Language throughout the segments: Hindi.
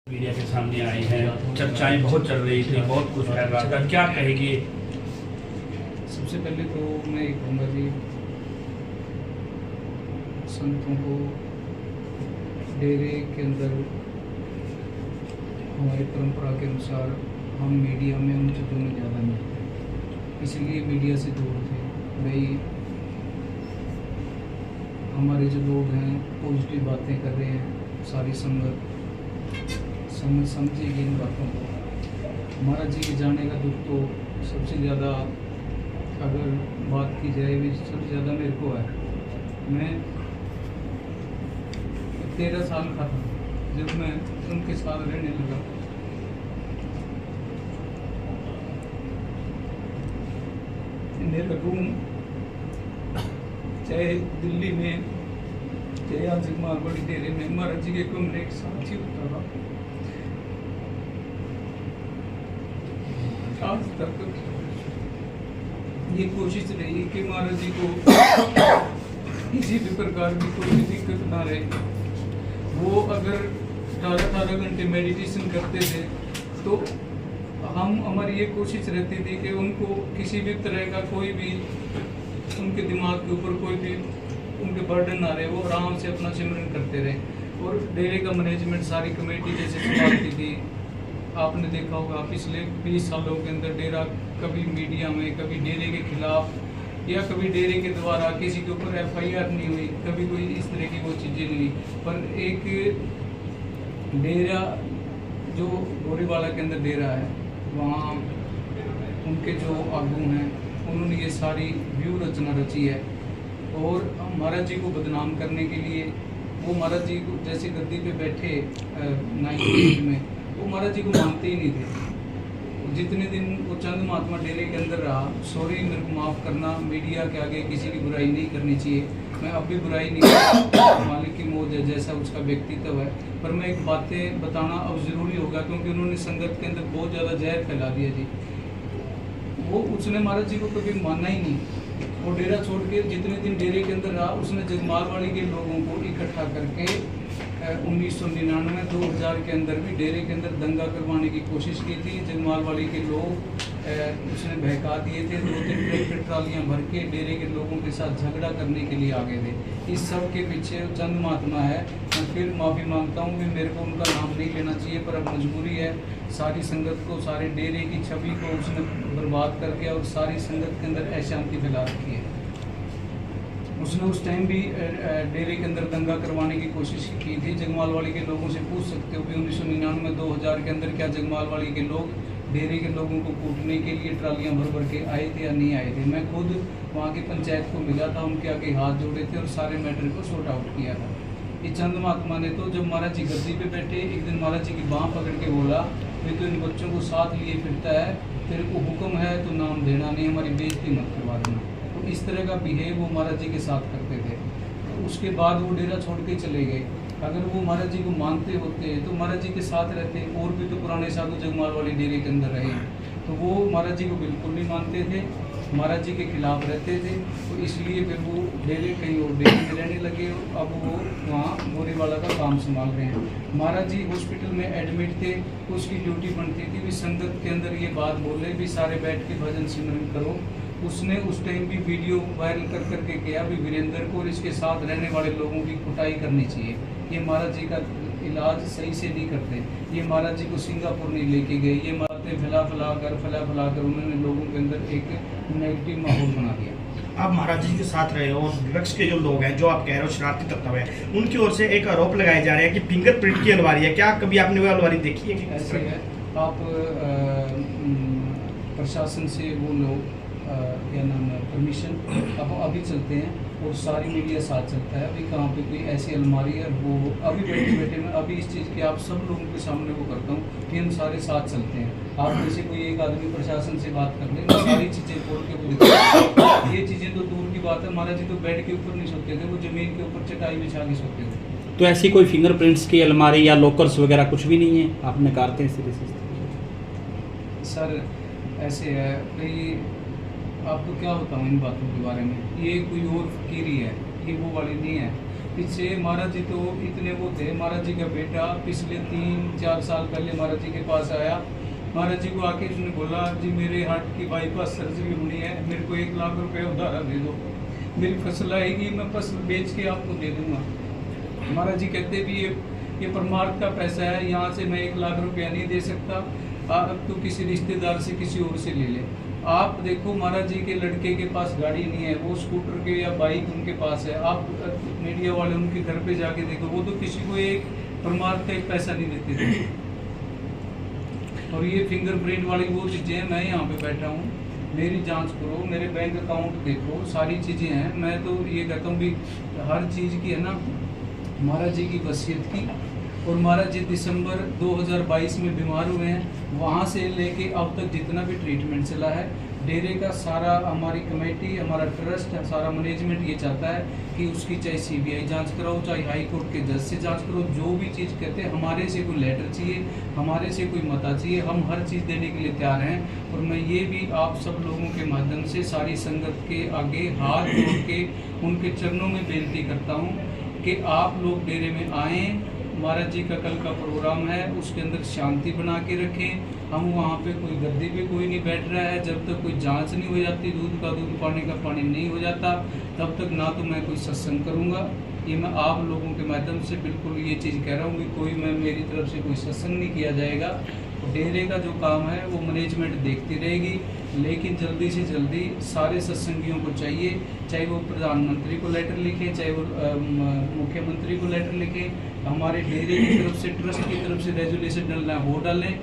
मीडिया के सामने आई हैं, चर्चाएं बहुत चल रही थी, बहुत कुछ फैल रहा था, क्या कहेगी? सबसे पहले तो मैं ये कहूँगा जी, संतों को डेरे के अंदर हमारी परंपरा के अनुसार हम मीडिया में उन चीज़ों में ज़्यादा मिलते, इसलिए मीडिया से दूर थे। भाई हमारे जो लोग हैं पॉजिटिव बातें कर रहे हैं, सारी संगत समझेगी इन बातों को। महाराज जी के जाने का दुख तो सबसे ज़्यादा अगर बात की जाए भी सबसे ज़्यादा मेरे को है। मैं 13 साल का था जब मैं उनके साथ रहने लगा। मेरा रूम चाहे दिल्ली में चाहे आज मारवाड़ी डेरे में महाराज जी के कमरे के साथ ही होता था। आज तक ये कोशिश रही कि महाराज जी को किसी भी प्रकार की कोई भी दिक्कत ना रहे। वो अगर 18 घंटे मेडिटेशन करते थे तो हमारी ये कोशिश रहती थी कि उनको किसी भी तरह का कोई भी उनके दिमाग के ऊपर कोई भी उनके बर्डन ना रहे, वो आराम से अपना सिमरन करते रहे। और डेरे का मैनेजमेंट सारी कमेटी जैसे संभालती थी। आपने देखा होगा पिछले 20 सालों के अंदर डेरा कभी मीडिया में, कभी डेरे के खिलाफ या कभी डेरे के द्वारा किसी के ऊपर FIR नहीं हुई, कभी कोई इस तरह की वो चीज़ें नहीं हुई। पर एक डेरा जो गोरीवाला के अंदर डेरा है, वहाँ उनके जो आगू हैं उन्होंने ये सारी व्यू रचना रची है। और महाराज जी को बदनाम करने के लिए वो महाराज जी को जैसे गद्दी पे बैठे 90 में, वो महाराज जी को मानते ही नहीं थे। जितने दिन वो चंद महात्मा डेरे के अंदर रहा, सॉरी मेरे को माफ़ करना, मीडिया के आगे किसी की बुराई नहीं करनी चाहिए, मैं अब भी बुराई नहीं करता, मालिक की मौज है, जैसा उसका व्यक्तित्व है। पर मैं एक बातें बताना अब ज़रूरी होगा क्योंकि उन्होंने संगत के अंदर बहुत ज़्यादा जहर फैला दिया जी। वो उसने महाराज जी को कभी माना ही नहीं। वो डेरा छोड़ के जितने दिन डेरे के अंदर रहा, उसने जगमालवाड़ी के लोगों को इकट्ठा करके 1999 2000 के अंदर भी डेरे के अंदर दंगा करवाने की कोशिश की थी। जगमालवाड़ी के लोग उसने बहका दिए थे। 2-3 ट्रैक्टर ट्रालियाँ भर के डेरे के लोगों के साथ झगड़ा करने के लिए आ गए थे। इस सब के पीछे चंद महात्मा है। मैं फिर माफ़ी मांगता हूँ कि मेरे को उनका नाम नहीं लेना चाहिए, पर अब मजबूरी है। सारी संगत को, सारे डेरे की छवि को उसने बर्बाद करके और सारी संगत के अंदर अशांति फैला रखी है। उसने उस टाइम भी डेरे के अंदर दंगा करवाने की कोशिश की थी। जगमालवाड़ी के लोगों से पूछ सकते हो कि 1999 2000 के अंदर क्या जगमालवाड़ी के लोग डेरे के लोगों को कूटने के लिए ट्रालियां भर भर के आए थे या नहीं आए थे? मैं खुद वहाँ की पंचायत को मिला था, उनके आगे हाथ जोड़े थे और सारे मैटर को सॉर्ट आउट किया था। ये चंद महात्मा ने तो जब महाराज जी गद्दी पे बैठे, एक दिन महाराज जी की बाँह पकड़ के बोला, ये तो इन बच्चों को साथ लिए फिरता है, तेरे को हुक्म है तो नाम देना नहीं, हमारी बेइज्जती मत करवा देना। तो इस तरह का बिहेव वो महाराज जी के साथ करते थे। तो उसके बाद वो डेरा छोड़ के चले गए। अगर वो महाराज जी को मानते होते तो महाराज जी के साथ रहते। और भी तो पुराने साधु जगमालवाड़ी डेरे के अंदर रहे, तो वो महाराज जी को बिल्कुल नहीं मानते थे, महाराज जी के खिलाफ रहते थे। तो इसलिए फिर वो डेरे कहीं और डेरे में रहने लगे। अब वो वहाँ गोरीवाला का काम संभाल रहे हैं। महाराज जी हॉस्पिटल में एडमिट थे, उसकी ड्यूटी बनती थी भी संगत के अंदर ये बात बोले भी सारे बैठ के भजन सिमरन करो। उसने उस टाइम भी वीडियो वायरल कर करके किया भी वीरेंद्र को और इसके साथ रहने वाले लोगों की कुटाई करनी चाहिए। ये महाराज जी का इलाज सही से नहीं करते। ये महाराज जी को सिंगापुर नहीं लेके गए। ये बातें फैला फैला कर उन्होंने लोगों के अंदर एक नेगेटिव माहौल बना दिया। आप महाराज जी के साथ रहे हो और ड्रग्स के जो लोग हैं, जो आप कह रहे हो शरारती तत्व है, उनकी ओर से एक आरोप लगाए जा रहे हैं कि फिंगरप्रिंट की अलमारी है। क्या कभी आपने वो अलमारी देखी है? ऐसे है, आप प्रशासन से वो लोग क्या नाम है परमिशन अब अभी चलते हैं और सारी मीडिया साथ चलता है। अभी कहाँ पे कोई ऐसी अलमारी है, वो अभी बैठे मैं अभी इस चीज़ की आप सब लोगों के सामने वो करता हूँ कि हम सारे साथ चलते हैं। आप में से कोई एक आदमी प्रशासन से बात कर ले, सारी चीज़ें खोल के पूरी ये चीज़ें तो दूर की बात है। महाराज जी तो बेड के ऊपर नहीं सोते थे, वो ज़मीन के ऊपर चटाई बिछा के सोते थे। तो ऐसी कोई फिंगरप्रिंट्स की अलमारी या लॉकर्स वगैरह कुछ भी नहीं है? आपने काटते हैं सीधे सर ऐसे है भाई, आपको क्या बताऊँ इन बातों के बारे में। ये कोई और फकीरी है, ये वो वाली नहीं है। पीछे महाराज जी तो इतने वो थे। महाराज जी का बेटा पिछले 3-4 साल पहले महाराज जी के पास आया। महाराज जी को आके उसने बोला, जी मेरे हार्ट की बाईपास सर्जरी होनी है, मेरे को 1 लाख रुपए उधार दे दो, मेरी फसल आएगी, मैं फसल बेच के आपको दे दूंगा। महाराज जी कहते भी ये परमार्थ का पैसा है, यहाँ से मैं 1 लाख रुपया नहीं दे सकता, आप तो किसी रिश्तेदार से किसी और से ले ले। आप देखो महाराज जी के लड़के के पास गाड़ी नहीं है, वो स्कूटर के या बाइक उनके पास है। आप मीडिया वाले उनके घर पे जाके देखो, वो तो किसी को एक परमार्थ का एक पैसा नहीं देते थे। और ये फिंगरप्रिंट वाली वो चीज़ें हैं, मैं यहाँ पे बैठा हूँ, मेरी जांच करो, मेरे बैंक अकाउंट देखो, सारी चीज़ें हैं। मैं तो ये कहता हूँ भी हर चीज़ की है ना महाराज जी की वसीयत की। और महाराज जी दिसंबर 2022 में बीमार हुए हैं, वहाँ से लेके अब तक जितना भी ट्रीटमेंट चला है, डेरे का सारा हमारी कमेटी, हमारा ट्रस्ट, सारा मैनेजमेंट ये चाहता है कि उसकी चाहे सीबीआई जांच कराओ, चाहे हाई कोर्ट के जज से जांच करो, जो भी चीज़ कहते हैं। हमारे से कोई लेटर चाहिए, हमारे से कोई मता चाहिए, हम हर चीज़ देने के लिए तैयार हैं। और मैं ये भी आप सब लोगों के माध्यम से सारी संगत के आगे हाथ जोड़ के उनके चरणों में बेनती करता हूँ कि आप लोग डेरे में आएँ। महाराज जी का कल का प्रोग्राम है, उसके अंदर शांति बना के रखें। हम वहाँ पे कोई गद्दी पे कोई नहीं बैठ रहा है, जब तक कोई जांच नहीं हो जाती, दूध का दूध पानी का पानी नहीं हो जाता, तब तक ना तो मैं कोई सत्संग करूँगा। ये मैं आप लोगों के माध्यम से बिल्कुल ये चीज़ कह रहा हूँ कि कोई मैं मेरी तरफ से कोई सत्संग नहीं किया जाएगा। डेरे का जो काम है वो मैनेजमेंट देखती रहेगी, लेकिन जल्दी से जल्दी सारे सत्संगियों को चाहिए, चाहे वो प्रधानमंत्री को लेटर लिखें, चाहे वो मुख्यमंत्री को लेटर लिखें, हमारे डेरे की तरफ से, ट्रस्ट की तरफ से रेजोल्यूशन डालना है वो डालें।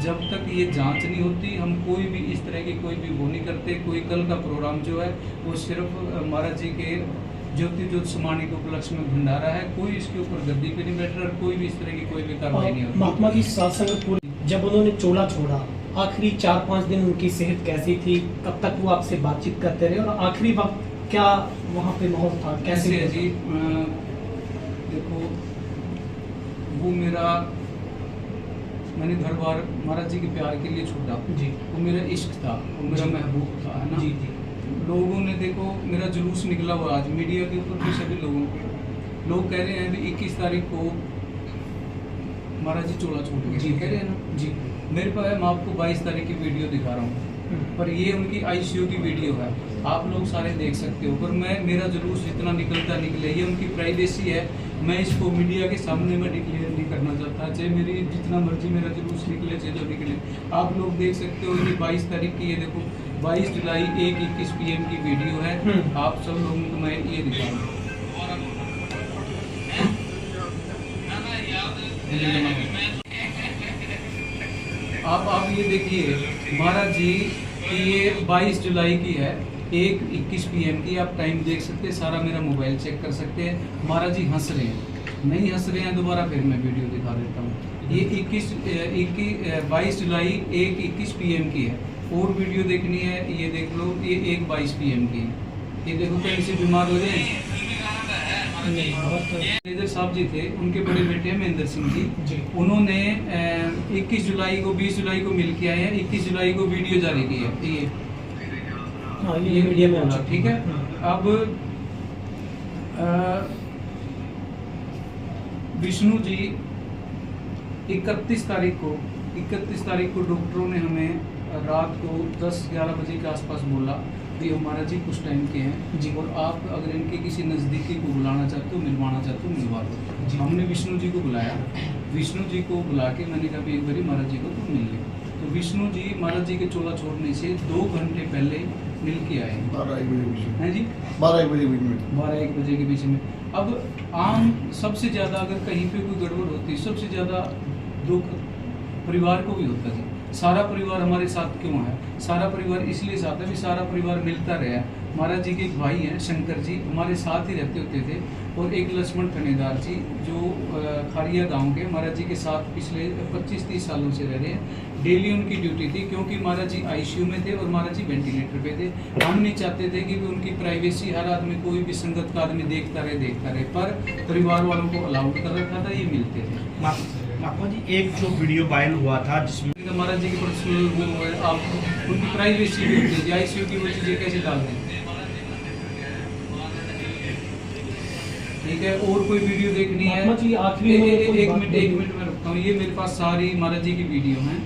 जब तक ये जांच नहीं होती हम कोई भी इस तरह की कोई भी वो नहीं करते। कोई कल का प्रोग्राम जो है वो सिर्फ महाराज जी के ज्योति समानी के उपलक्ष्य में भंडारा है, कोई इसके ऊपर गद्दी पे नहीं बैठ रहा, कोई भी इस तरह की कोई भी कार्रवाई नहीं होती। महात्मा की सत्संग पूरी, जब उन्होंने चोला छोड़ा, आखिरी 4-5 दिन उनकी सेहत कैसी थी, कब तक वो आपसे बातचीत करते रहे, और आखिरी वक्त क्या वहाँ पे माहौल था, कैसे है जी? देखो वो मैंने घर बार महाराज जी के प्यार के लिए छोड़ा जी, वो मेरा इश्क था, वो मेरा महबूब था, है ना जी जी। लोगों ने देखो मेरा जुलूस निकला हुआ आज मीडिया के ऊपर भी, सभी लोगों के लोग कह रहे हैं भी 21 तारीख को महाराज जी चोला छोड़ गए, जी कह रहे हैं ना जी। मेरे पास मैं आपको 22 तारीख की वीडियो दिखा रहा हूँ, पर ये उनकी आईसीयू की वीडियो है, आप लोग सारे देख सकते हो। पर मेरा जुलूस जितना निकलता निकले, ये उनकी प्राइवेसी है, मैं इसको मीडिया के सामने में डिक्लेयर नहीं करना चाहता। चाहे मेरी जितना मर्जी मेरा जुलूस निकले, चाहे जो निकले, आप लोग देख सकते हो। ये 22 तारीख की, ये देखो 22 जुलाई 1:21 PM की वीडियो है, आप सब लोगों को मैं ये दिखा रहा हूँ। आप ये देखिए महाराज जी की, ये 22 जुलाई की है, 1:21 PM की, आप टाइम देख सकते हैं, सारा मेरा मोबाइल चेक कर सकते हैं। महाराज जी हंस रहे हैं, नहीं हंस रहे हैं, दोबारा फिर मैं वीडियो दिखा देता हूँ। ये 22 जुलाई 1:21 PM की है, और वीडियो देखनी है ये देख लो, ये 1:22 PM की है। ये देखो कहीं से बीमार हो रहे हैं। मैनेजर साहब जी थे, उनके बड़े बेटे हैं महेंद्र सिंह जी, उन्होंने 21 जुलाई को 20 जुलाई को मिल के आए हैं, 21 जुलाई को वीडियो जारी की है। ये मीडिया में होना ठीक है। अब विष्णु जी 31 तारीख को डॉक्टरों ने हमें रात को 10-11 बजे के आसपास बोला कि हमारा जी कुछ टाइम के हैं जी, और आप अगर इनके किसी नज़दीकी को बुलाना चाहते हो, मिलवाना चाहते हो, मिलवा दो जी। हमने विष्णु जी को बुलाया, विष्णु जी को बुला के मैंने कहा एक बारी महाराज जी को तुम मिल ले। तो विष्णु जी महाराज जी के चोला छोड़ने से 2 घंटे पहले मिल के आए हैं 12-1 बजे के बीच में। अब आम सबसे ज़्यादा अगर कहीं पे कोई गड़बड़ होती, सबसे ज़्यादा दुख परिवार को भी होता है। सारा परिवार हमारे साथ क्यों है? सारा परिवार इसलिए साथ है भी सारा परिवार मिलता रहा। महाराज जी के एक भाई हैं शंकर जी, हमारे साथ ही रहते होते थे, और एक लक्ष्मण ठनेदार जी जो खारिया गांव के महाराज जी के साथ पिछले 25-30 सालों से रह रहे हैं। डेली उनकी ड्यूटी थी, क्योंकि महाराज जी आईसीयू में थे और महाराज जी वेंटिलेटर पे थे। हम नहीं चाहते थे कि उनकी प्राइवेसी हर आदमी, कोई भी संगत का आदमी देखता रहे, पर परिवार वालों को अलाउड कर रखा था, ये मिलते थे। महात्मा जी एक जो वीडियो वायरल हुआ था जिसमें महाराज जी की पर्सनल वो है, आप उनकी प्राइवेसी भी होती है, आईसीयू की वो चीज़ें कैसे डाल दें? ठीक है, और कोई वीडियो देखनी है, महात्मा जी, आखिरी में कोई एक बात मिनट मैं रुकता हूँ। ये मेरे पास सारी महाराज जी की वीडियो हैं।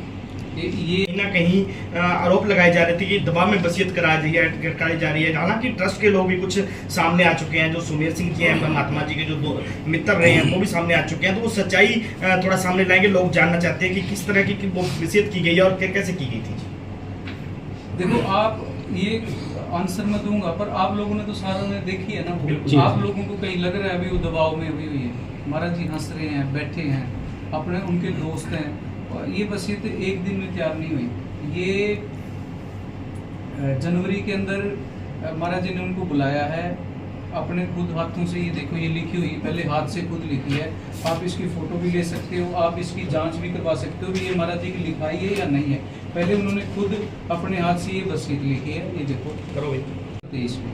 ये कहीं ना कहीं आरोप लगाए जा रहे थे कि दबाव में वसीयत कराई जा रही है। हालांकि ट्रस्ट के लोग भी कुछ सामने आ चुके हैं, जो सुमेर सिंह जी हैं, महात्मा जी के जो दो मित्र रहे हैं, वो भी सामने आ चुके हैं। तो वो सच्चाई थोड़ा सामने लाएंगे, लोग जानना चाहते हैं कि किस तरह की वो वसीयत की गई है और कैसे की गई थी। देखो, आप ये आंसर मैं दूंगा, पर आप लोगों ने तो सारा ने देखी है ना वो। आप लोगों को कहीं लग रहा है अभी वो दबाव में हुई है। महाराज जी हंस रहे हैं, बैठे हैं, अपने उनके दोस्त हैं, और ये वसीयत एक दिन में तैयार नहीं हुई। ये जनवरी के अंदर महाराज जी ने उनको बुलाया है, अपने खुद हाथों से, ये देखो ये लिखी हुई, पहले हाथ से खुद लिखी है। आप इसकी फोटो भी ले सकते हो, आप इसकी जांच भी करवा सकते हो कि ये महाराज जी की लिखाई है या नहीं है। पहले उन्होंने खुद अपने हाथ से ये वसीयत लिखी है, ये देखो 23 में,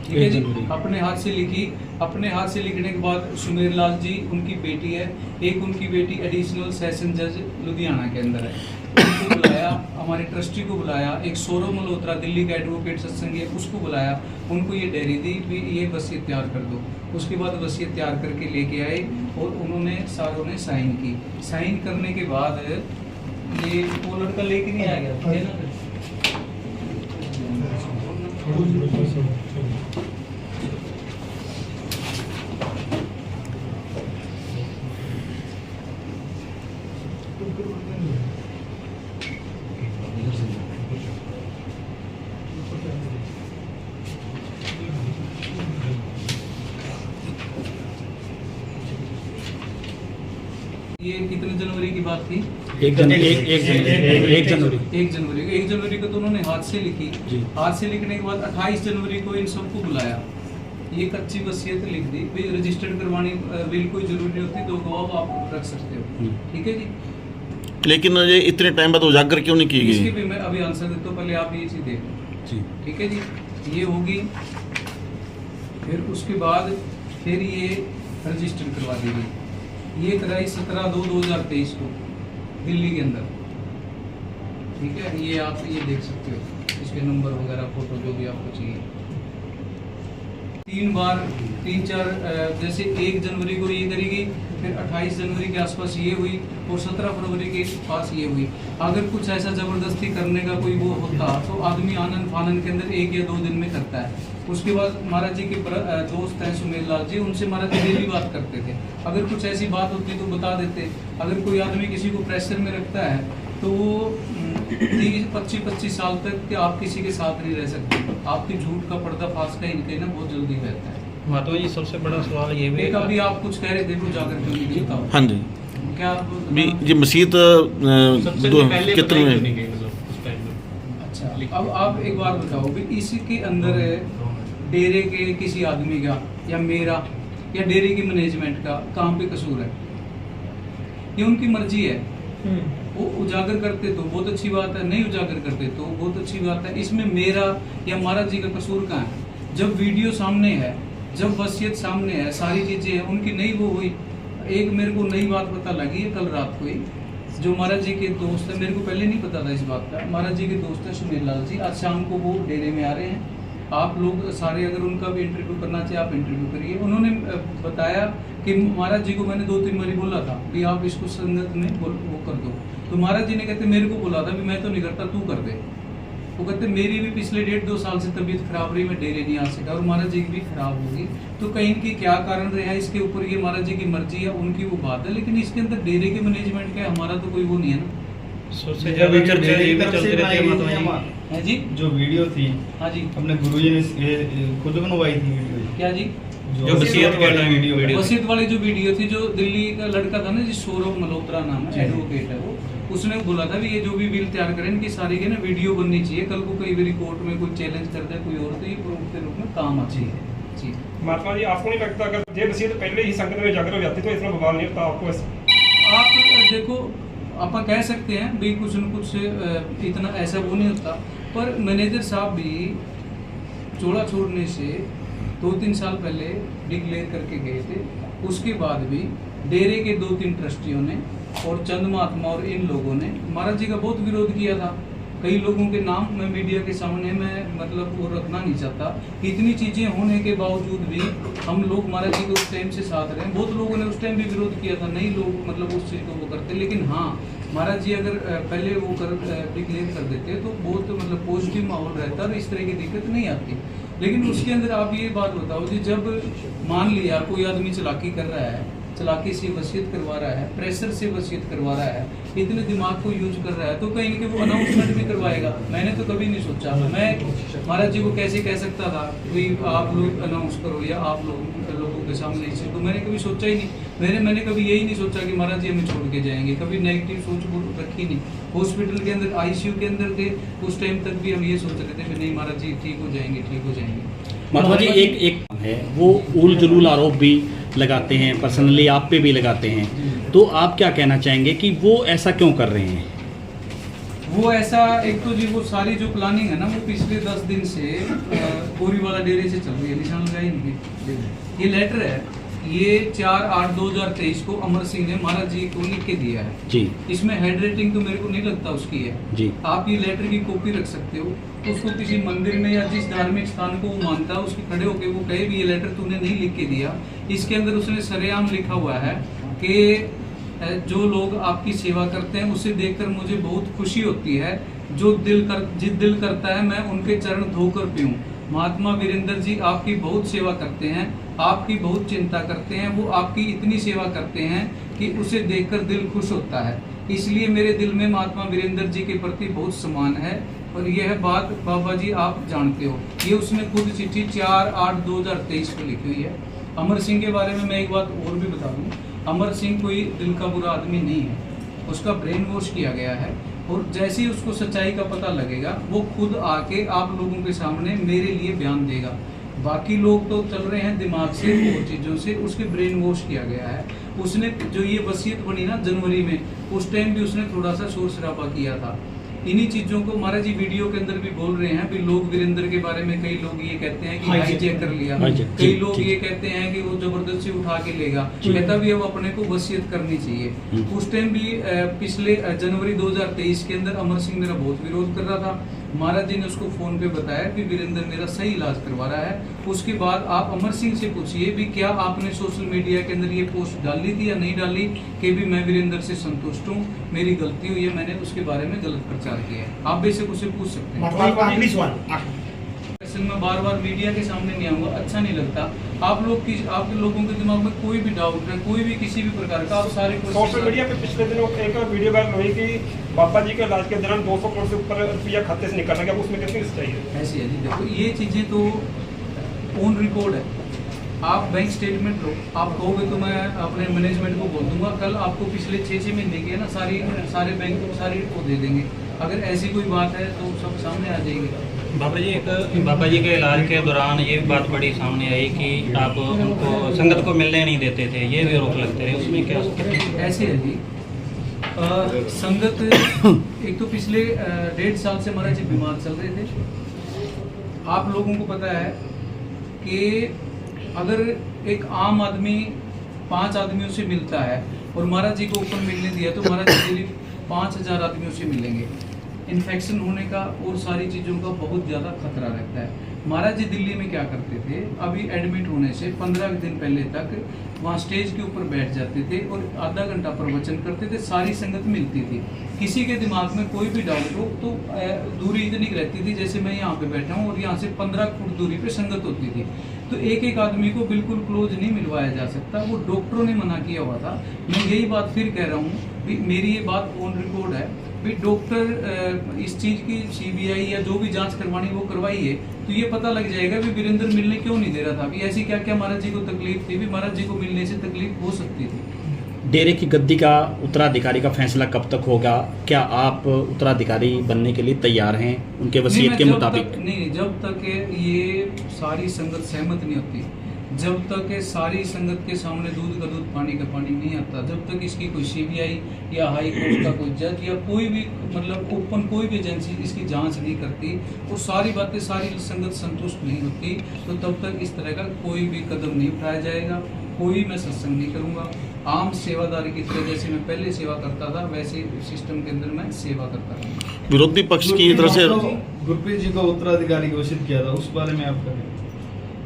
ठीक है जी, अपने हाथ से लिखी। अपने हाथ से लिखने के बाद सुमेर लाल जी उनकी बेटी है, एक उनकी बेटी एडिशनल सेशन जज लुधियाना के अंदर है, उनको बुलाया, हमारे ट्रस्टी को बुलाया, एक सौरभ मल्होत्रा दिल्ली का एडवोकेट सत्संग है, उसको बुलाया, उनको ये डायरी दी भी ये वसीयत तैयार कर दो। उसके बाद वसीयत तैयार करके लेके आए और उन्होंने सारों ने साइन की। साइन करने के बाद ये वो लड़का लेके नहीं आ गया है ना, ये कितने जनवरी की बात थी? 1 जनवरी को तो उन्होंने हाथ से लिखी। हाथ से लिखने के बाद 28 जनवरी को इन सबको बुलाया, ये कच्ची वसीयत लिख दी, भी रजिस्टर्ड करवानी बिल कोई जरूरी नहीं होती, 2 गवाह आप रख सकते हो, ठीक है जी। लेकिन ये इतने टाइम बाद उजागर क्यों नहीं की इसकी गई? भी मैं अभी आंसर देता हूँ, पहले आप ये चीज देखो जी, ठीक है जी। ये होगी, फिर उसके बाद फिर ये रजिस्टर करवा दी गई, ये कराई 17/2/2023 को दिल्ली के अंदर, ठीक है। ये आप ये देख सकते हो, इसके नंबर वगैरह, फोटो जो भी आपको चाहिए। 3-4 जैसे 1 जनवरी को ये करेगी, फिर 28 जनवरी के आसपास ये हुई, और 17 फरवरी के पास ये हुई। अगर कुछ ऐसा जबरदस्ती करने का कोई वो होता तो आदमी आनंद फानन के अंदर 1 या 2 दिन में करता है। उसके बाद महाराज जी के दोस्त हैं सुमेर लाल जी, उनसे महाराज जी डेली बात करते थे, अगर कुछ ऐसी बात होती तो बता देते। अगर कोई आदमी किसी को प्रेशर में रखता है तो वो 30-25 साल तक कि आप किसी के साथ नहीं रह सकते। आपकी झूठ का पर्दाफाश का इनके ना बहुत जल्दी रहता है। महात्मा जी, सबसे बड़ा सवाल ये भी एक अभी आप कुछ कह रहे थे, वो जाकर क्यों नहीं बताओ? हाँ जी, क्या भी ये मसीत कितने में? अच्छा, अब आप एक बात बताओ भी, इसके अंदर डेरे के किसी आदमी का या मेरा या डेरे की मैनेजमेंट का कहाँ पे कसूर है? ये उनकी मर्जी है। वो उजागर करते तो बहुत अच्छी बात है, नहीं उजागर करते तो बहुत अच्छी बात है। इसमें मेरा या महाराज जी का कसूर कहाँ है? जब वीडियो सामने है, जब वसीयत सामने है, सारी चीजें हैं, उनकी नहीं वो हुई। एक मेरे को नई बात पता लगी है कल रात को ही, जो महाराज जी के दोस्त है, मेरे को पहले नहीं पता था इस बात का, महाराज जी के दोस्त है सुमेर लाल जी, आज शाम को वो डेरे में आ रहे हैं। आप लोग सारे अगर उनका भी इंटरव्यू करना चाहिए आप इंटरव्यू करिए। उन्होंने बताया कि महाराज जी को मैंने 2-3 बारी बोला था कि आप इसको संगत में वो कर दो, तो महाराज जी ने कहते मेरे को बोला था भी मैं तो नहीं करता, तू कर दे। वो कहते मेरी भी पिछले 1.5-2 साल से तबीयत खराब रही, मैं डेरे नहीं आ सका, और महाराज जी की भी खराब होगी। तो कहीं की क्या कारण रहा इसके ऊपर, ये महाराज जी की मर्जी है, उनकी वो बात है, लेकिन इसके अंदर डेरे के मैनेजमेंट का हमारा तो कोई वो नहीं है ना। सबसे ज्यादा चर्चा ये भी चलती रहती है महात्मा जी। है जी, जो वीडियो थी, हाँ जी, अपने गुरुजी ने खुद बनवाई थी वीडियो। क्या जी? जो वसीयत वाली वीडियो वसीयत वाली जो वीडियो थी, जो दिल्ली का लड़का था ना, जी सौरभ मल्होत्रा नाम है, एडवोकेट है वो, उसने बोला था भी ये जो भी बिल तैयार करें इनकी सारी के ना वीडियो बननी चाहिए, कल को कई बार कोर्ट में कोई चैलेंज करता है कोई और, तो ये प्रूफ के रूप में काम आती है जी। महात्मा जी, आपको नहीं लगता अगर ये वसीयत पहले ही संगत में उजागर हो जाती तो इतना बवाल नहीं होता आपको? आप देखो, आप कह सकते हैं भाई कुछ न कुछ इतना ऐसा वो नहीं होता, पर मैनेजर साहब भी चोला छोड़ने से 2-3 साल पहले डिक्लेयर करके गए थे। उसके बाद भी डेरे के 2-3 ट्रस्टियों ने और चंद महात्मा और इन लोगों ने महाराज जी का बहुत विरोध किया था कई लोगों के नाम मैं मीडिया के सामने मैं मतलब वो रखना नहीं चाहता। इतनी चीज़ें होने के बावजूद भी हम लोग महाराज जी के उस टाइम से साथ रहे। बहुत लोगों ने उस टाइम भी विरोध किया था, नहीं लोग मतलब उस चीज़ को वो करते, लेकिन हाँ महाराज जी अगर पहले वो डिक्लेयर कर देते तो बहुत मतलब पॉजिटिव माहौल रहता और इस तरह की दिक्कत नहीं आती। लेकिन उसके अंदर आप ये बात बताओ जी, जब मान लिया कोई आदमी चालाकी कर रहा है, चालाकी से वसीयत करवा रहा है, प्रेशर से वसीयत करवा रहा है, इतने दिमाग को यूज कर रहा है, तो कहीं कि वो अनाउंसमेंट भी करवाएगा। मैंने तो कभी नहीं सोचा, मैं महाराज जी को कैसे कह सकता था कि आप लोग अनाउंस करो या आप लोगों के सामने इसे, तो मैंने कभी सोचा ही नहीं। मैंने कभी यही नहीं सोचा कि महाराज जी हमें छोड़ के जाएंगे, कभी नेगेटिव सोच रखी नहीं। हॉस्पिटल के अंदर आईसीयू के अंदर थे, उस टाइम तक भी हम ये सोच रहे थे कि नहीं महाराज जी ठीक हो जाएंगे, ठीक हो जाएंगे। महात्मा जी एक है वो उल जलूल आरोप भी लगाते हैं, पर्सनली आप पे भी लगाते हैं, तो आप क्या कहना चाहेंगे कि वो ऐसा क्यों कर रहे हैं? वो ऐसा एक तो जी वो सारी जो प्लानिंग है ना वो पिछले 10 दिन से कोरीवाला डेरे से चल रही है। निशान लगाए इनके, ये लेटर है, ये 4/8/2023 को अमर सिंह ने महाराज जी को लिख के दिया है जी। इसमें हैंड राइटिंग तो मेरे को नहीं लगता उसकी है जी। आप ये लेटर की कॉपी रख सकते हो, उसको किसी मंदिर में या जिस धार्मिक स्थान को वो मानता है उसके खड़े होके वो कहे भी ये लेटर तूने नहीं लिख के दिया। इसके अंदर उसने सरेआम लिखा हुआ है कि जो लोग आपकी सेवा करते हैं उसे देखकर मुझे बहुत खुशी होती है, जो दिल करता है मैं उनके चरण धोकर पीऊं। महात्मा वीरेंद्र जी आपकी बहुत सेवा करते हैं, आपकी बहुत चिंता करते हैं, वो आपकी इतनी सेवा करते हैं कि उसे देखकर दिल खुश होता है, इसलिए मेरे दिल में महात्मा वीरेंद्र जी के प्रति बहुत सम्मान है और यह बात बाबा जी आप जानते हो। ये उसने खुद चिट्ठी 4/8/2023 को लिखी हुई है। अमर सिंह के बारे में मैं एक बात और भी बता दूं, अमर सिंह कोई दिल का बुरा आदमी नहीं है, उसका ब्रेन वॉश किया गया है और जैसे ही उसको सच्चाई का पता लगेगा वो खुद आके आप लोगों के सामने मेरे लिए बयान देगा। बाकी लोग तो चल रहे हैं दिमाग से और चीज़ों से, उसके ब्रेन वॉश किया गया है। उसने जो ये वसीयत बनी ना जनवरी में, उस टाइम भी उसने थोड़ा सा शोर शराबा किया था। इन्हीं चीज़ों को महाराज जी वीडियो के अंदर भी बोल रहे हैं भी लोग वीरेंद्र के बारे में कई लोग ये कहते हैं कि हाईजैक कर लिया, कई लोग ये कहते हैं कि वो जबरदस्ती उठा के लेगा, कहता भी अब अपने को वसीयत करनी चाहिए। उस टाइम भी पिछले जनवरी 2023 के अंदर अमर सिंह मेरा बहुत विरोध कर रहा था। महाराज जी ने उसको फोन पे बताया कि वीरेंद्र मेरा सही इलाज करवा रहा है। उसके बाद आप अमर सिंह से पूछिए भी क्या आपने सोशल मीडिया के अंदर ये पोस्ट डाली थी या नहीं डाली कि भी मैं वीरेंद्र से संतुष्ट हूँ, मेरी गलती हुई है, मैंने उसके बारे में गलत प्रचार किया है। आप बेशक उसे पूछ सकते हैं। आखिरी सवाल, मैं बार-बार मीडिया के सामने नहीं आऊंगा, अच्छा नहीं लगता। आप लोगों के दिमाग में कोई भी डाउट है, कोई भी किसी भी प्रकार का, आप सारे सोशल मीडिया पे पिछले दिनों एक वीडियो वायरल हुई कि बाबा जी के इलाज के दौरान 200 करोड़ से ऊपर रुपया खाते से निकलना, क्या उसमें कितनी सच्चाई है? ऐसी है जी, देखो ये चीज़ें तो ऑन रिकॉर्ड है। आप बैंक स्टेटमेंट लो, आप कहोगे तो मैं अपने मैनेजमेंट को बोल दूंगा, कल आपको पिछले 6 महीने के ना सारे बैंक को सारी वो दे देंगे। अगर ऐसी कोई बात है तो सब सामने आ जाएगी। बाबा जी के इलाज के दौरान ये भी बात बड़ी सामने आई कि आप उनको संगत को मिलने नहीं देते थे, ये भी रोक लगते रहे, उसमें क्या? ऐसे है जी, संगत एक तो पिछले 1.5 साल से महाराज जी बीमार चल रहे थे। आप लोगों को पता है कि अगर एक आम आदमी 5 आदमियों से मिलता है और महाराज जी को ऊपर मिलने दिया तो महाराज जी डेली 5000 आदमियों से मिलेंगे। इन्फेक्शन होने का और सारी चीज़ों का बहुत ज़्यादा खतरा रहता है। महाराज जी दिल्ली में क्या करते थे, अभी एडमिट होने से 15 दिन पहले तक वहाँ स्टेज के ऊपर बैठ जाते थे और आधा घंटा प्रवचन करते थे, सारी संगत मिलती थी। किसी के दिमाग में कोई भी डाउट हो तो दूरी इतनी रहती थी, जैसे मैं यहाँ पे बैठा हूँ और यहाँ से 15 फुट दूरी पे संगत होती थी, तो एक आदमी को बिल्कुल क्लोज नहीं मिलवाया जा सकता। वो डॉक्टरों ने मना किया हुआ था। मैं यही बात फिर कह रहा हूँ, मेरी ये बात ऑन रिकॉर्ड है भी डॉक्टर इस चीज़ की सीबीआई या जो भी जांच करवानी वो करवाइए, तो ये पता लग जाएगा भी वीरेंद्र मिलने क्यों नहीं दे रहा था, भी ऐसी क्या क्या महाराज जी को तकलीफ थी, भी महाराज जी को मिलने से तकलीफ हो सकती थी। डेरे की गद्दी का उत्तराधिकारी का फैसला कब तक होगा? क्या आप उत्तराधिकारी बनने के लिए तैयार हैं उनके वसीयत के मुताबिक? नहीं, जब तक ये सारी संगत सहमत नहीं होती, जब तक सारी संगत के सामने दूध का दूध पानी का पानी नहीं आता, जब तक इसकी कोई सीबीआई या हाई कोर्ट का कोई जज या कोई भी मतलब ओपन कोई भी एजेंसी इसकी जांच नहीं करती और सारी बातें सारी संगत संतुष्ट नहीं होती, तो तब तक इस तरह का कोई भी कदम नहीं उठाया जाएगा। कोई मैं सत्संग नहीं करूँगा, आम सेवादारी की तरह जैसे मैं पहले सेवा करता था वैसे सिस्टम के अंदर मैं सेवा करता था। विरोधी पक्ष की तरफ से गुरप्रीत जी को उत्तराधिकारी घोषित किया था, उस बारे में आपका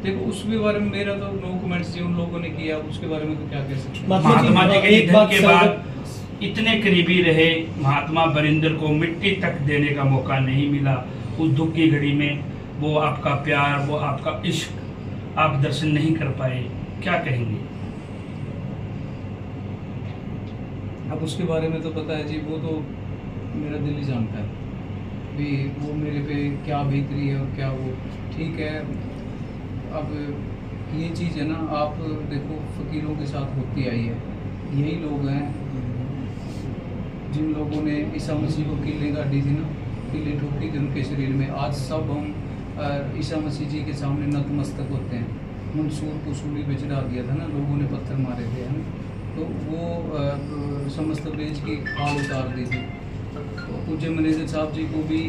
देखो उसके बारे में मेरा तो नो कमेंट्स जी, उन लोगों ने किया उसके बारे में तो क्या कह सकते हैं। महात्मा जी के एक निधन बात के बाद इतने करीबी रहे, महात्मा बरिंदर को मिट्टी तक देने का मौका नहीं मिला। उस दुख की घड़ी में वो आपका प्यार, वो आपका इश्क आप दर्शन नहीं कर पाए, क्या कहेंगे? अब उसके बारे में तो पता है जी, वो तो मेरा दिल ही जानता है भी वो मेरे पे क्या बीतरी है और क्या वो ठीक है। अब ये चीज़ है ना, आप देखो फकीरों के साथ होती आई है, यही लोग हैं जिन लोगों ने ईसा मसीह को कीलें गाड़ी थी ना, कीलें ठोकी थी उनके शरीर में। आज सब हम ईसा मसीह जी के सामने नतमस्तक होते हैं। मंसूर को सूली पे चढ़ा दिया था ना, लोगों ने पत्थर मारे थे है ना, तो वो समस्त ब्रेज की खाल उतार दी थी। तो पूज्य मैनेजर साहब जी को भी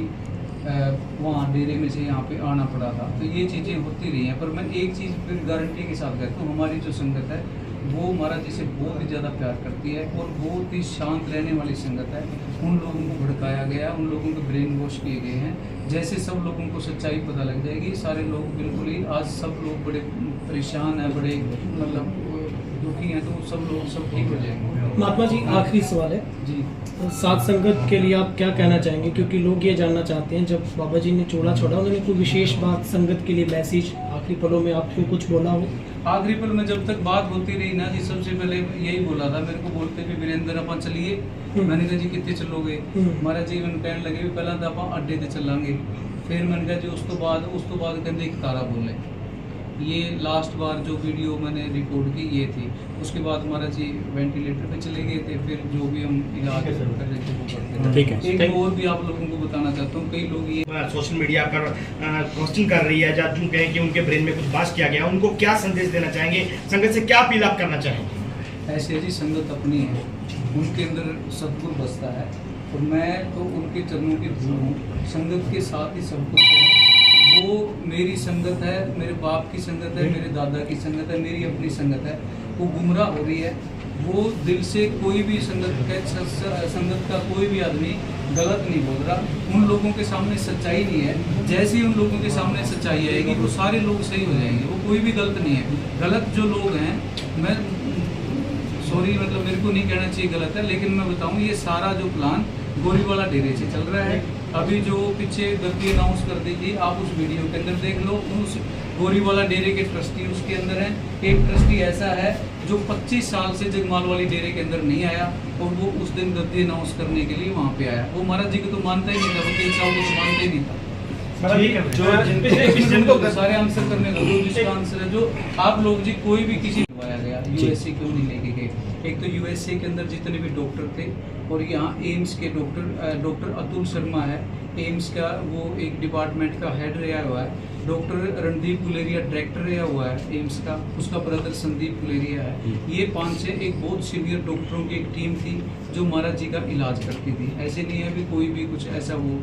वहाँ डेरे में से यहाँ पे आना पड़ा था। तो ये चीज़ें होती रही हैं, पर मैं एक चीज़ फिर गारंटी के साथ कहता हूँ, हमारी जो संगत है वो महाराज जी से बहुत ही ज़्यादा प्यार करती है और बहुत ही शांत रहने वाली संगत है। उन लोगों को भड़काया गया, उन लोगों को ब्रेन वॉश किए गए हैं। जैसे सब लोगों को सच्चाई पता लग जाएगी, सारे लोग बिल्कुल ही, आज सब लोग बड़े परेशान हैं, बड़े मतलब दुखी हैं, तो सब लोग सब ठीक हो जाएंगे। महात्मा जी आखिरी सवाल है जी, सात संगत के लिए आप क्या कहना चाहेंगे, क्योंकि लोग ये जानना चाहते हैं जब बाबा जी ने चोला छोड़ा उन्होंने कोई विशेष बात संगत के लिए मैसेज आखिरी पलों में आपको कुछ बोला हो? आखिरी पल में जब तक बात होती रही ना जी, सबसे पहले यही बोला था मेरे को, बोलते भी वीरेंद्र अपन चलिए। मैंने कहा जी कितने चलोगे? महाराज जी मैंने कहने लगे भी पहला तो आप अड्डे से चलांगे, फिर मैंने कहा जी उस तो बाद कहते एक तारा बोले। ये लास्ट बार जो वीडियो मैंने रिकॉर्ड की ये थी। उसके बाद महाराज जी वेंटिलेटर पे चले गए थे, फिर जो भी हम इलाज कर रहे थे वो करते थे। ठीक है। एक और भी आप लोगों को बताना चाहता हूँ, कई लोग ये सोशल मीडिया पर क्वेश्चन कर रही है, या जो कहें कि उनके ब्रेन में कुछ बात किया गया, उनको क्या संदेश देना चाहेंगे, संगत से क्या अपील आप करना चाहेंगे? ऐसे जी संगत अपनी है, उनके अंदर सद्गुण बसता है और मैं तो उनके चरणों की धूल हूँ। संगत के साथ ही सब कुछ है। वो मेरी संगत है, मेरे बाप की संगत है, मेरे दादा की संगत है, मेरी अपनी संगत है। वो गुमराह हो रही है, वो दिल से कोई भी संगत का कोई भी आदमी गलत नहीं बोल रहा। उन लोगों के सामने सच्चाई नहीं है, जैसे ही उन लोगों के सामने सच्चाई आएगी वो सारे लोग सही हो जाएंगे। वो कोई भी गलत नहीं है। गलत जो लोग हैं, मैं सॉरी मतलब मेरे को नहीं कहना चाहिए गलत है, लेकिन मैं बताऊं ये सारा जो प्लान गोरीवाला डेरे से चल रहा है। अभी जो पीछे गद्दी अनाउंस कर दी थी, आप उस वीडियो के अंदर देख लो। उस गोरीवाला डेरे के ट्रस्टी उसके अंदर हैं। एक ट्रस्टी ऐसा है जो 25 साल से जगमाल वाली डेरे के अंदर नहीं आया और वो उस दिन गद्दी अनाउंस करने के लिए वहाँ पे आया। वो महाराज जी को तो मानता ही नहीं था, वो 3 साल को तो मानता ही नहीं था। जो सारे आंसर करने लगे, जिसका आंसर है जो आप लोग जी कोई भी किसी करवाया गया, यूएसए क्यों नहीं लेके गए? एक तो यूएसए के अंदर जितने भी डॉक्टर थे और यहाँ एम्स के डॉक्टर अतुल शर्मा है, एम्स का वो एक डिपार्टमेंट का हेड रहा हुआ है। डॉक्टर रणदीप गुलेरिया डायरेक्टर रहा हुआ है एम्स का, उसका ब्रदर संदीप गुलेरिया है। ये 5 से एक बहुत सीनियर डॉक्टरों की एक टीम थी जो महाराज जी का इलाज करती थी। ऐसे नहीं है भी कोई भी कुछ ऐसा वो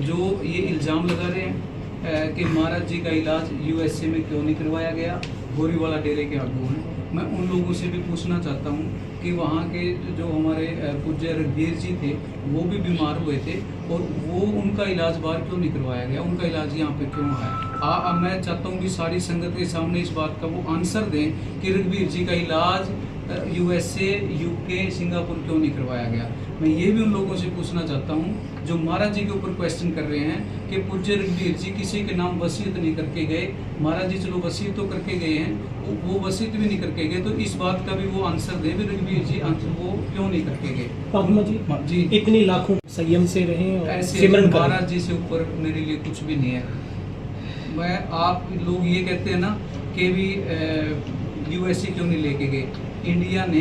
जो ये इल्ज़ाम लगा रहे हैं कि महाराज जी का इलाज यूएसए में क्यों नहीं करवाया गया, गोरीवाला डेरे के आगू हैं। मैं उन लोगों से भी पूछना चाहता हूँ कि वहाँ के जो हमारे पूज्य रघुवीर जी थे वो भी बीमार हुए थे और वो उनका इलाज बाहर क्यों नहीं करवाया गया, उनका इलाज यहाँ पे क्यों है? मैं चाहता हूँ कि सारी संगत के सामने इस बात का वो आंसर दें कि रघुवीर जी का इलाज यूएसए, यूके, सिंगापुर क्यों नहीं करवाया गया। मैं ये भी उन लोगों से पूछना चाहता हूँ जो महाराज जी के ऊपर क्वेश्चन कर रहे हैं कि पूज्य रघुवीर जी किसी के नाम वसीयत नहीं करके गए। महाराज जी चलो वसीयत तो करके गए हैं, वो वसीयत भी नहीं करके गए, तो इस बात का भी वो आंसर दे भी रघुवीर जी आंसर वो क्यों नहीं करके गए। पद्मा जी इतनी लाखों संयम से रहें और सिमरन करें। महाराज जी से ऊपर मेरे लिए कुछ भी नहीं है। मैं आप लोग ये कहते हैं ना कि भी यूएसए क्यों नहीं लेके गए। इंडिया ने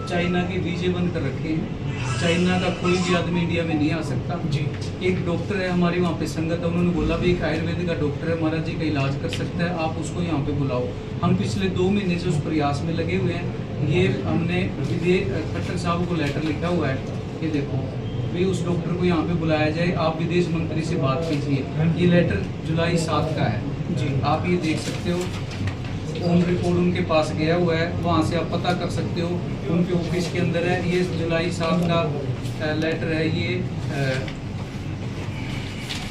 चाइना के वीजे बंद कर रखे हैं, चाइना का कोई भी आदमी इंडिया में नहीं आ सकता जी। एक डॉक्टर है हमारी वहाँ पे संगत है, उन्होंने बोला भी एक आयुर्वेदिक का डॉक्टर है, महाराज जी का इलाज कर सकता है, आप उसको यहाँ पे बुलाओ। हम पिछले 2 महीने से उस प्रयास में लगे हुए हैं। ये हमने खट्टर साहब को लेटर लिखा हुआ है, ये देखो भी उस डॉक्टर को यहाँ पे बुलाया जाए, आप विदेश मंत्री से बात कीजिए। ये लेटर जुलाई 7 का है जी, आप ये देख सकते हो। ऑन रिकॉर्ड उनके पास गया हुआ है, वहाँ से आप पता कर सकते हो, उनके ऑफिस के अंदर है। ये जुलाई 7 का लेटर है, ये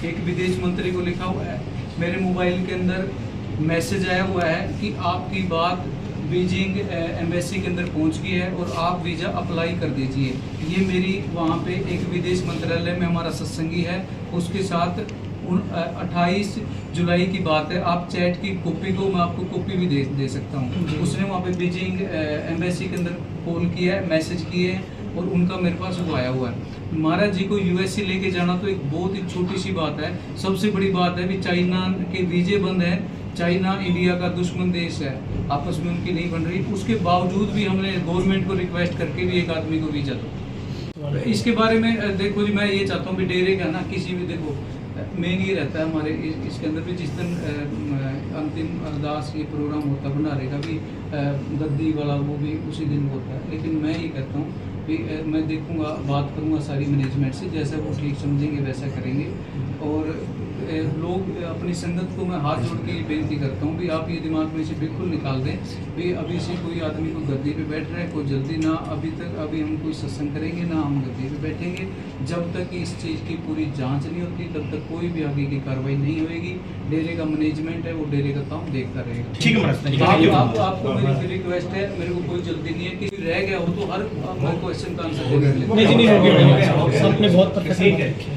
एक विदेश मंत्री को लिखा हुआ है। मेरे मोबाइल के अंदर मैसेज आया हुआ है कि आपकी बात बीजिंग एम्बेसी के अंदर पहुंच गई है और आप वीज़ा अप्लाई कर दीजिए। ये मेरी वहाँ पे एक विदेश मंत्रालय में हमारा सत्संगी है, उसके साथ 28 जुलाई की बात है। आप चैट की कॉपी को मैं आपको कॉपी भी दे सकता हूँ। उसने वहाँ पे बीजिंग एम्बेसी के अंदर कॉल किया है, मैसेज किए हैं और उनका मेरे पास वो आया हुआ है। महाराज जी को यूएसए लेके जाना तो एक बहुत ही छोटी सी बात है। सबसे बड़ी बात है कि चाइना के वीजे बंद हैं, चाइना इंडिया का दुश्मन देश है, आपस में उनकी नहीं बन रही। उसके बावजूद भी हमने गवर्नमेंट को रिक्वेस्ट करके भी एक आदमी को वीजा दो। इसके बारे में देखो जी, मैं ये चाहता हूँ भी डेरे का ना किसी भी, देखो मेन ये रहता है हमारे इसके अंदर भी, जिस दिन अंतिम अरदास ये प्रोग्राम होता है भंडारे का भी, गद्दी वाला वो भी उसी दिन होता है। लेकिन मैं ये कहता हूँ भी मैं देखूँगा, बात करूँगा सारी मैनेजमेंट से, जैसा वो ठीक समझेंगे वैसा करेंगे। और लोग अपनी संगत को मैं हाथ जोड़ के ये बेनती करता हूँ भी आप ये दिमाग में से बिल्कुल निकाल दें भी अभी से कोई आदमी को गद्दी पे बैठ रहा है, कोई जल्दी ना, अभी हम कोई सत्संग करेंगे ना हम गद्दी पे बैठेंगे। जब तक इस चीज़ की पूरी जांच नहीं होती तब तक कोई भी आगे की कार्रवाई नहीं होएगी। डेरे का मैनेजमेंट है वो डेरे का काम देखता रहेगा। ठीक है महाराज, आपको मेरी रिक्वेस्ट है, मेरे को कोई जल्दी नहीं है, कि रह गया हो तो हर क्वेश्चन का आंसर देने के लिए। नहीं जी, नहीं हो गया, आपने बहुत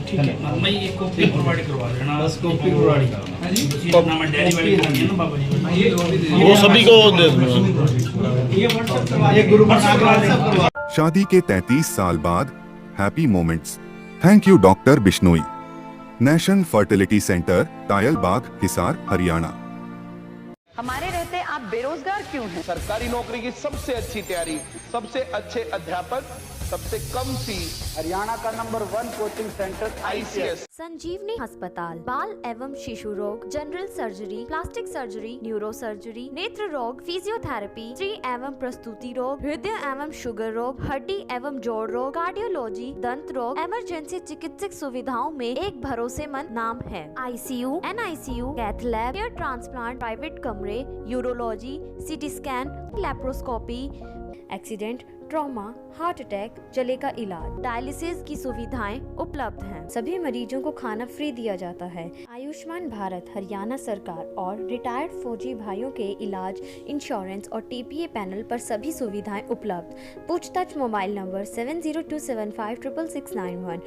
ठीक है, मैं ये कॉपी प्रोवाइड करवा देना, बस कॉपी प्रोवाइड हाँ जी, अपना मैं डायरी वाली करनी है ना बाबा जी। हाँ, ये लो अभी दे वो सभी को दे दो। ये गुरु महाराज शादी के 33 साल बाद happy moments. Thank you doctor Bishnoi. Nation fertility centre, Tayal Bagh, Hisar, Haryana. हमारे रहते आप बेरोजगार क्यों हैं? सरकारी नौकरी की सबसे अच्छी तैयारी, सबसे अच्छे अध्यापक, सबसे कम फीस, हरियाणा का नंबर 1 कोचिंग सेंटर ICS। संजीवनी अस्पताल बाल एवं शिशु रोग, general surgery, plastic surgery, neuro surgery, नेत्र रोग, फिजियोथेरेपी, स्त्री एवं प्रस्तुति रोग, हृदय एवं शुगर रोग, हड्डी एवं जोड़ रोग, कार्डियोलॉजी, दंत रोग, इमरजेंसी चिकित्सक सुविधाओं में एक भरोसेमंद नाम है। ICU, NICU, cath lab, hair transplant, private कमरे, urology, CT scan, laparoscopy, accident, trauma, heart attack, जले का इलाज, डायलिसिस की सुविधाएं उपलब्ध हैं। सभी मरीजों को खाना फ्री दिया जाता है। आयुष्मान भारत हरियाणा सरकार और रिटायर्ड फौजी भाइयों के इलाज, इंश्योरेंस और TPA पैनल पर सभी सुविधाएं उपलब्ध। पूछताछ मोबाइल नंबर 7027566691